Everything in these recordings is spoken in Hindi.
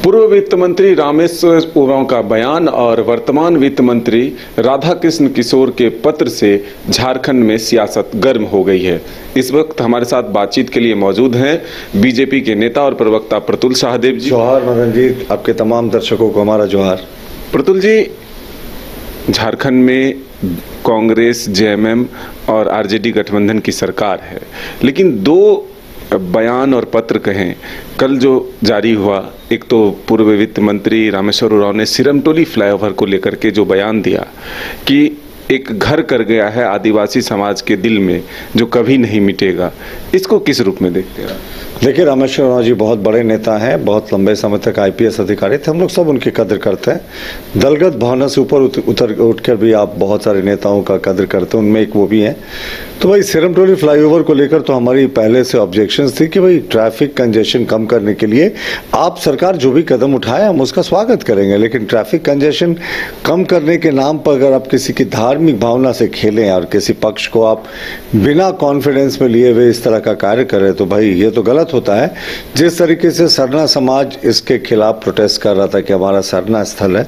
पूर्व वित्त मंत्री रामेश्वर उरांव का बयान और वर्तमान वित्त मंत्री राधाकृष्ण किशोर के पत्र से झारखंड में सियासत गर्म हो गई है। इस वक्त हमारे साथ बातचीत के लिए मौजूद हैं बीजेपी के नेता और प्रवक्ता प्रतुल शाहदेव जी। जोहार मदन जी, आपके तमाम दर्शकों को हमारा जोहार। प्रतुल जी, झारखंड में कांग्रेस, जेएमएम और आरजेडी गठबंधन की सरकार है, लेकिन दो बयान और पत्र कहें कल जो जारी हुआ, एक तो पूर्व वित्त मंत्री रामेश्वर उरांव ने सिरमटोली फ्लाईओवर को लेकर के जो बयान दिया कि एक घर कर गया है आदिवासी समाज के दिल में जो कभी नहीं मिटेगा, इसको किस रूप में देखते हैं? देखिए, रामेश्वर उरांव जी बहुत बड़े नेता हैं, बहुत लंबे समय तक आईपीएस अधिकारी थे। हम लोग सब उनकी कदर करते हैं। दलगत भावना से ऊपर उठकर भी आप बहुत सारे नेताओं का कदर करते हैं, उनमें एक वो भी हैं। तो भाई, सिरमटोली फ्लाईओवर को लेकर तो हमारी पहले से ऑब्जेक्शंस थी कि भाई ट्रैफिक कंजेशन कम करने के लिए आप सरकार जो भी कदम उठाए हम उसका स्वागत करेंगे, लेकिन ट्रैफिक कंजेशन कम करने के नाम पर अगर आप किसी की धार्मिक भावना से खेलें और किसी पक्ष को आप बिना कॉन्फिडेंस में लिए हुए इस तरह का कार्य करें तो भाई ये तो गलत होता है। जिस तरीके से सरना समाज इसके खिलाफ प्रोटेस्ट कर रहा था कि हमारा सरना स्थल है,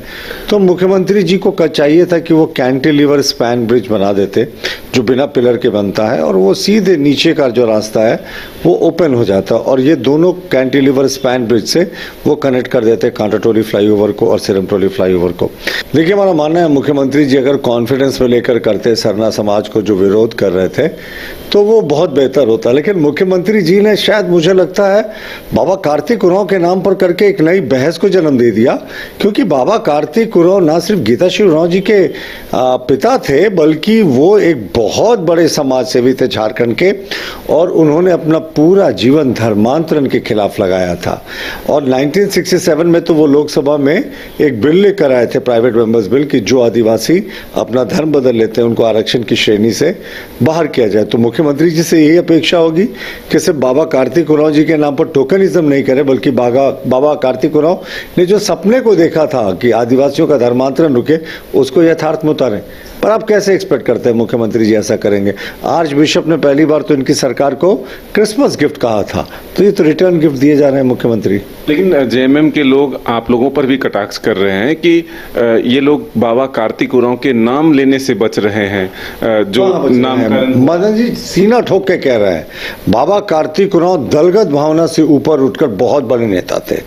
तो मुख्यमंत्री जी को चाहिए था कि वो कैंटिलीवर स्पैन ब्रिज बना देते जो बिना पिलर के बनता है, और वो सीधे नीचे का जो रास्ता है वो ओपन हो जाता, और ये दोनों कैंटिलीवर स्पैन ब्रिज से वो कनेक्ट कर देते कांटाटोली फ्लाईओवर को और सिरमटोली फ्लाईओवर को। देखिए, हमारा मानना है मुख्यमंत्री जी अगर कॉन्फिडेंस में लेकर करते सरना समाज को जो विरोध कर रहे थे तो वो बहुत बेहतर होता, लेकिन मुख्यमंत्री जी ने शायद मुझे लगता है बाबा कार्तिक उरांव के नाम पर करके एक नई बहस को जन्म दे दिया, क्योंकि बाबा कार्तिक उरांव ना सिर्फ गीताश्री उरांव जी के पिता थे बल्कि वो एक बहुत बड़े समाज सेवी थे झारखंड के, और उन्होंने अपना पूरा जीवन धर्मांतरण के खिलाफ लगाया था। और 1967 में तो वो लोकसभा में एक बिल लेकर आए थे, प्राइवेट मेंबर्स बिल, कि जो आदिवासी अपना धर्म बदल लेते हैं उनको आरक्षण की श्रेणी से बाहर किया जाए। तो मुख्यमंत्री जी से यही अपेक्षा होगी कि सिर्फ बाबा कार्तिक उरांव जी के नाम पर टोकनिज्म नहीं करे, बल्कि बाबा कार्तिक उरांव ने जो सपने को देखा था कि आदिवासियों का धर्मांतरण रुके, उसको यथार्थ में उतारें। पर आप कैसे एक्सपेक्ट करते हैं मुख्यमंत्री जी ऐसा करेंगे? आर्च बिशप ने पहली बार तो इनकी सरकार को क्रिसमस गिफ्ट कहा था, तो ये तो रिटर्न गिफ्ट दिए जा रहे हैं मुख्यमंत्री। लेकिन जेएमएम के लोग आप लोगों पर भी कटाक्ष कर रहे हैं कि ये लोग बाबा कार्तिक उरांव के नाम लेने से बच रहे हैं, जो नामकरण। मदन जी सीना ठोक के कह रहे हैं, बाबा कार्तिक उरांव दलगत भावना से ऊपर उठकर बहुत बड़े नेता थे,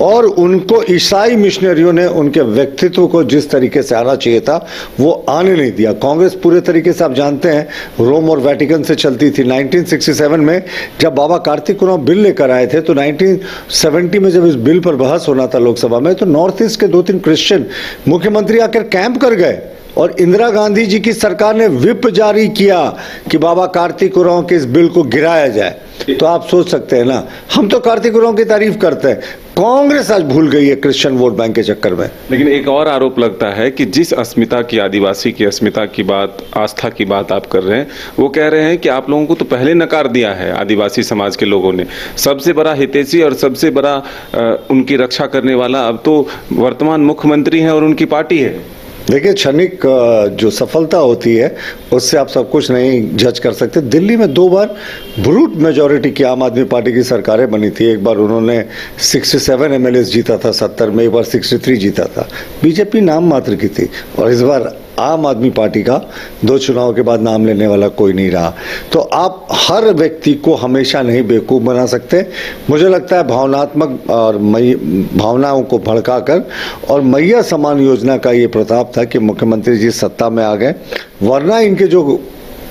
और उनको ईसाई मिशनरियों ने उनके व्यक्तित्व को जिस तरीके से आना चाहिए था वो आने नहीं दिया। कांग्रेस पूरे तरीके से आप जानते हैं रोम और वेटिकन से चलती थी। 1967 में जब बाबा कार्तिक उरांव बिल लेकर आए थे तो 1970 में जब इस बिल पर बहस होना था लोकसभा में, तो नॉर्थ ईस्ट के 2-3 क्रिश्चियन मुख्यमंत्री आकर कैंप कर गए, और इंदिरा गांधी जी की सरकार ने व्हिप जारी किया कि बाबा कार्तिक उरांव के इस बिल को गिराया जाए। तो आप सोच सकते हैं ना, हम तो कार्तिक उरांव की तारीफ करते हैं, कांग्रेस आज भूल गई है क्रिश्चियन वोट बैंक के चक्कर में। लेकिन एक और आरोप लगता है कि जिस अस्मिता की, आदिवासी की अस्मिता की बात, आस्था की बात आप कर रहे हैं, वो कह रहे हैं कि आप लोगों को तो पहले नकार दिया है आदिवासी समाज के लोगों ने। सबसे बड़ा हितैषी और सबसे बड़ा उनकी रक्षा करने वाला अब तो वर्तमान मुख्यमंत्री हैं और उनकी पार्टी है। देखिए, क्षणिक जो सफलता होती है उससे आप सब कुछ नहीं जज कर सकते। दिल्ली में 2 बार ब्रूट मेजॉरिटी की आम आदमी पार्टी की सरकारें बनी थी। एक बार उन्होंने 67 एमएलए जीता था 70 में, एक बार 63 जीता था। बीजेपी नाम मात्र की थी, और इस बार आम आदमी पार्टी का 2 चुनाव के बाद नाम लेने वाला कोई नहीं रहा। तो आप हर व्यक्ति को हमेशा नहीं बेवकूफ़ बना सकते। मुझे लगता है भावनात्मक और भावनाओं को भड़काकर और मैया समान योजना का ये प्रताप था कि मुख्यमंत्री जी सत्ता में आ गए, वरना इनके जो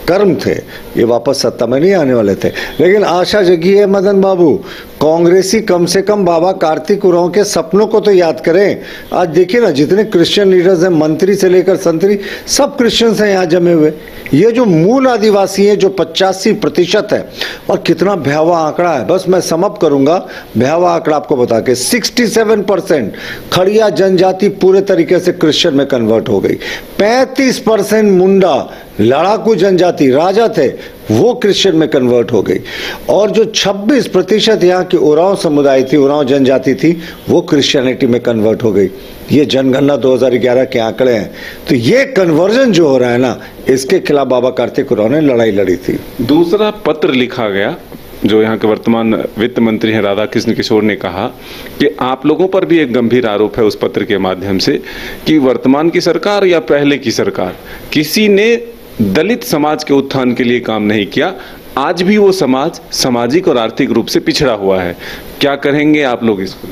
कर्म थे ये वापस सत्ता में नहीं आने वाले थे। लेकिन आशा जगी है मदन बाबू, कांग्रेसी कम से कम बाबा कार्तिक उरांव के सपनों को तो याद करें। आज देखिए ना, जितने क्रिश्चियन लीडर्स हैं, मंत्री से लेकर संतरी, सब क्रिश्चियंस हैं यहाँ जमे हुए। ये जो मूल आदिवासी हैं जो 85% है, और कितना भयावह आंकड़ा है, बस मैं समअप करूंगा भयावह आंकड़ा आपको बता के, 67% खड़िया जनजाति पूरे तरीके से क्रिश्चियन में कन्वर्ट हो गई। 35% मुंडा लड़ाकू जनजाति राजा थे वो क्रिश्चियन में कन्वर्ट हो गई, और जो 26% यहाँ की उरांव समुदाय थी, उरांव जनजाति थी, वो क्रिश्चियनिटी में कन्वर्ट हो गई। ये जनगणना 2011 के आंकड़े हैं। तो ये कन्वर्जन जो हो रहा है ना, इसके खिलाफ बाबा कार्तिक उरांव ने लड़ाई लड़ी थी। दूसरा पत्र लिखा गया जो यहाँ के वर्तमान वित्त मंत्री हैं राधाकृष्ण किशोर ने कहा कि आप लोगों पर भी एक गंभीर आरोप है उस पत्र के माध्यम से कि वर्तमान की सरकार या पहले की सरकार किसी ने दलित समाज के उत्थान के लिए काम नहीं किया। आज भी वो समाज सामाजिक और आर्थिक रूप से पिछड़ा हुआ है। क्या करेंगे आप लोग इसको?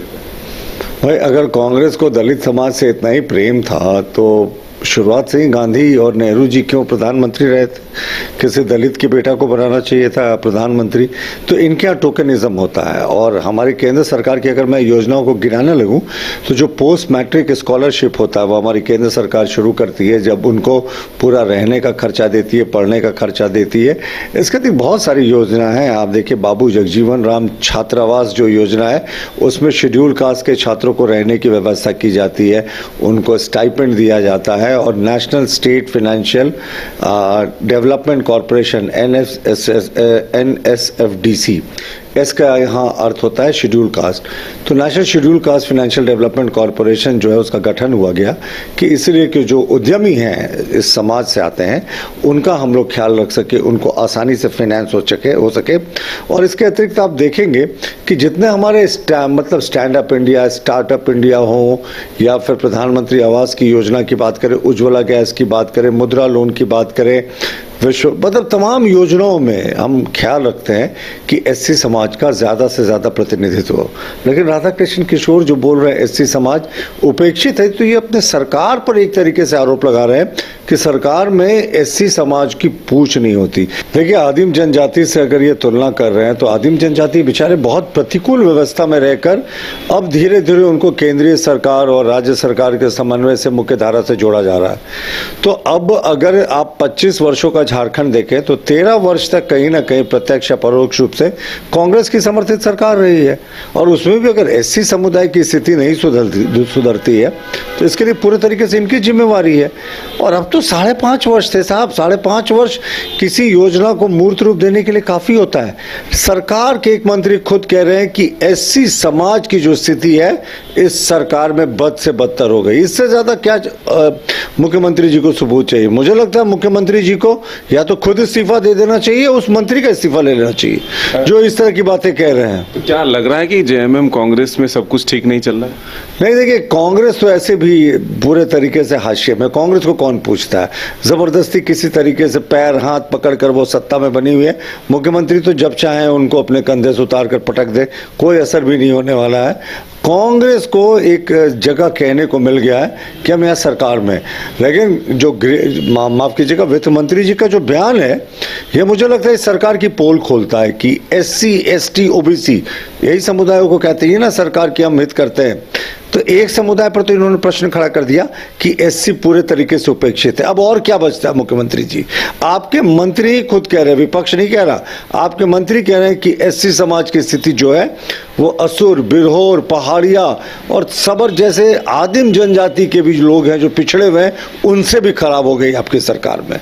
भाई, अगर कांग्रेस को दलित समाज से इतना ही प्रेम था तो शुरुआत से ही गांधी और नेहरू जी क्यों प्रधानमंत्री रहे थे? किसी दलित के बेटा को बनाना चाहिए था प्रधानमंत्री। तो इनके यहाँ टोकनिज्म होता है। और हमारी केंद्र सरकार की अगर मैं योजनाओं को गिनाने लगूं तो जो पोस्ट मैट्रिक स्कॉलरशिप होता है वो हमारी केंद्र सरकार शुरू करती है, जब उनको पूरा रहने का खर्चा देती है, पढ़ने का खर्चा देती है। इसके अतिरिक्त बहुत सारी योजना है। आप देखिए बाबू जगजीवन राम छात्रावास जो योजना है उसमें शेड्यूल कास्ट के छात्रों को रहने की व्यवस्था की जाती है, उनको स्टाइपेंड दिया जाता है। और national state financial development corporation NSFDC, इसका यहाँ अर्थ होता है शेड्यूल कास्ट। तो national schedule caste financial development corporation जो है उसका गठन हुआ गया कि इसलिए कि जो उद्यमी हैं इस समाज से आते हैं उनका हम लोग ख्याल रख सके, उनको आसानी से फाइनेंस हो सके। और इसके अतिरिक्त आप देखेंगे कि जितने हमारे मतलब stand up India, startup India हो या फिर प्रधानमंत्री आवास की योजना की बात करें, उज्ज्वला गैस की बात करें, मुद्रा लोन की बात करें, विश्व मतलब तमाम योजनाओं में हम ख्याल रखते हैं कि एससी समाज का ज़्यादा से ज़्यादा प्रतिनिधित्व हो। लेकिन राधाकृष्ण किशोर जो बोल रहे हैं एससी समाज उपेक्षित है, तो ये अपने सरकार पर एक तरीके से आरोप लगा रहे हैं कि सरकार में एससी समाज की पूछ नहीं होती। देखिए आदिम जनजाति से अगर ये तुलना कर रहे हैं तो आदिम जनजाति बेचारे बहुत प्रतिकूल व्यवस्था में रहकर अब धीरे धीरे उनको केंद्रीय सरकार और राज्य सरकार के समन्वय से मुख्य धारा से जोड़ा जा रहा है। तो अब अगर आप 25 वर्षों का झारखंड देखें तो 13 वर्ष तक कहीं ना कहीं प्रत्यक्ष या परोक्ष रूप से कांग्रेस की समर्थित सरकार रही है। और उसमें भी अगर एससी समुदाय की स्थिति नहीं सुधरती है तो इसके लिए पूरे तरीके से इनकी जिम्मेवारी है। और अब तो 5.5 वर्ष थे साहब, 5.5 वर्ष किसी योजना को मूर्त रूप देने के लिए काफी होता है। सरकार के एक मंत्री खुद कह रहे हैं कि एससी समाज की जो स्थिति है इस सरकार में बद से बदतर हो गई। इससे ज्यादा क्या मुख्यमंत्री जी को सबूत चाहिए? मुझे लगता है मुख्यमंत्री जी को या तो खुद इस्तीफा दे देना चाहिए, उस मंत्री का इस्तीफा ले लेना चाहिए जो इस तरह की बातें कह रहे हैं। तो क्या लग रहा है कि जेएमएम कांग्रेस में सब कुछ ठीक नहीं चल रहा है? नहीं, देखिए कांग्रेस तो ऐसे भी पूरे तरीके से हाशिए में। कांग्रेस को कौन पूछता है? जबरदस्ती किसी तरीके से पैर हाथ पकड़कर वो सत्ता में बनी हुई है। मुख्यमंत्री तो जब चाहे उनको अपने कंधे से उतार कर पटक दे, कोई असर भी नहीं होने वाला है। कांग्रेस को एक जगह कहने को मिल गया है कि हम यहाँ सरकार में, लेकिन जो माफ कीजिएगा वित्त मंत्री जी का जो बयान है ये मुझे लगता है इस सरकार की पोल खोलता है कि एससी एसटी ओबीसी यही समुदायों को कहते हैं ना सरकार की हम हित करते हैं। तो एक समुदाय पर तो इन्होंने प्रश्न खड़ा कर दिया कि एससी पूरे तरीके से उपेक्षित है। अब और क्या बचता है मुख्यमंत्री जी? आपके मंत्री ही खुद कह रहे हैं, विपक्ष नहीं कह रहा, आपके मंत्री कह रहे हैं कि एससी समाज की स्थिति जो है वो असुर, बिरहोर, पहाड़िया और सबर जैसे आदिम जनजाति के भी लोग हैं जो पिछड़े हुए हैं उनसे भी खराब हो गई आपकी सरकार में।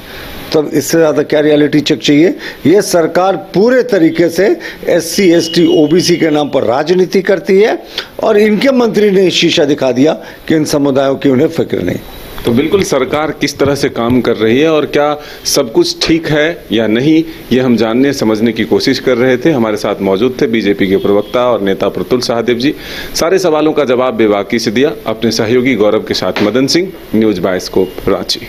तो इससे ज़्यादा क्या रियलिटी चेक चाहिए? ये सरकार पूरे तरीके से एससी एसटी ओबीसी के नाम पर राजनीति करती है और इनके मंत्री ने शीशा दिखा दिया कि इन समुदायों की उन्हें फिक्र नहीं। तो बिल्कुल सरकार किस तरह से काम कर रही है और क्या सब कुछ ठीक है या नहीं, ये हम जानने समझने की कोशिश कर रहे थे। हमारे साथ मौजूद थे बीजेपी के प्रवक्ता और नेता प्रतुल सहदेव जी। सारे सवालों का जवाब बेबाकी से दिया अपने सहयोगी गौरव के साथ। Madan Singh, news bioscope, Ranchi.